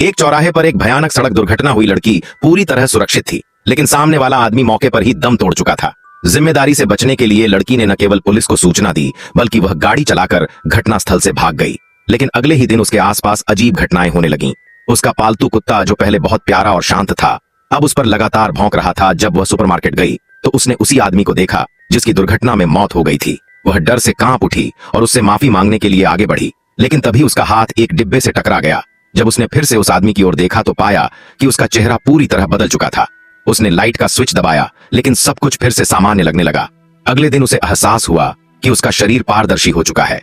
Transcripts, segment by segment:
एक चौराहे पर एक भयानक सड़क दुर्घटना हुई। लड़की पूरी तरह सुरक्षित थी, लेकिन सामने वाला आदमी मौके पर ही दम तोड़ चुका था। जिम्मेदारी से बचने के लिए लड़की ने न केवल पुलिस को सूचना दी, बल्कि वह गाड़ी चलाकर घटनास्थल से भाग गई। लेकिन अगले ही दिन उसके आसपास अजीब घटनाएं होने लगीं। उसका पालतू कुत्ता, जो पहले बहुत प्यारा और शांत था, अब उस पर लगातार भौंक रहा था। जब वह सुपरमार्केट गई तो उसने उसी आदमी को देखा जिसकी दुर्घटना में मौत हो गई थी। वह डर से कांप उठी और उससे माफी मांगने के लिए आगे बढ़ी, लेकिन तभी उसका हाथ एक डिब्बे से टकरा गया। जब उसने फिर से उस आदमी की ओर देखा तो पाया कि उसका चेहरा पूरी तरह बदल चुका था। उसने लाइट का स्विच दबाया, लेकिन सब कुछ फिर से सामान्य लगने लगा। अगले दिन उसे एहसास हुआ कि उसका शरीर पारदर्शी हो चुका है।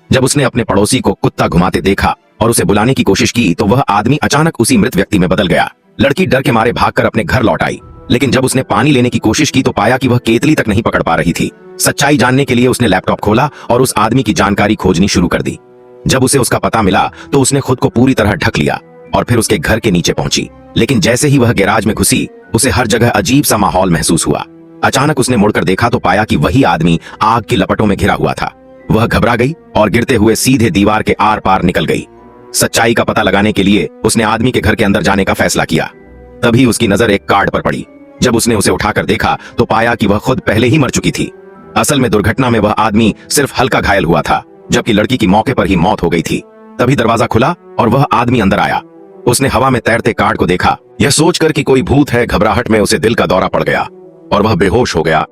जब उसने अपने पड़ोसी को कुत्ता घुमाते देखा और उसे बुलाने की कोशिश की तो वह आदमी अचानक उसी मृत व्यक्ति में बदल गया। लड़की डर के मारे भागकर अपने घर लौट आई, लेकिन जब उसने पानी लेने की कोशिश की तो पाया कि वह केतली तक नहीं पकड़ पा रही थी। सच्चाई जानने के लिए उसने लैपटॉप खोला और उस आदमी की जानकारी खोजनी शुरू कर दी। जब उसे उसका पता मिला तो उसने खुद को पूरी तरह ढक लिया और फिर उसके घर के नीचे पहुंची। लेकिन जैसे ही वह गैराज में घुसी, उसे हर जगह अजीब सा माहौल महसूस हुआ। अचानक उसने मुड़कर देखा तो पाया कि वही आदमी आग की लपटों में घिरा हुआ था। वह घबरा गई और गिरते हुए सीधे दीवार के आर पार निकल गई। सच्चाई का पता लगाने के लिए उसने आदमी के घर के अंदर जाने का फैसला किया। तभी उसकी नजर एक कार्ड पर पड़ी। जब उसने उसे उठाकर देखा तो पाया कि वह खुद पहले ही मर चुकी थी। असल में दुर्घटना में वह आदमी सिर्फ हल्का घायल हुआ था, जबकि लड़की की मौके पर ही मौत हो गई थी। तभी दरवाजा खुला और वह आदमी अंदर आया। उसने हवा में तैरते कार्ड को देखा। यह सोचकर कि कोई भूत है, घबराहट में उसे दिल का दौरा पड़ गया और वह बेहोश हो गया।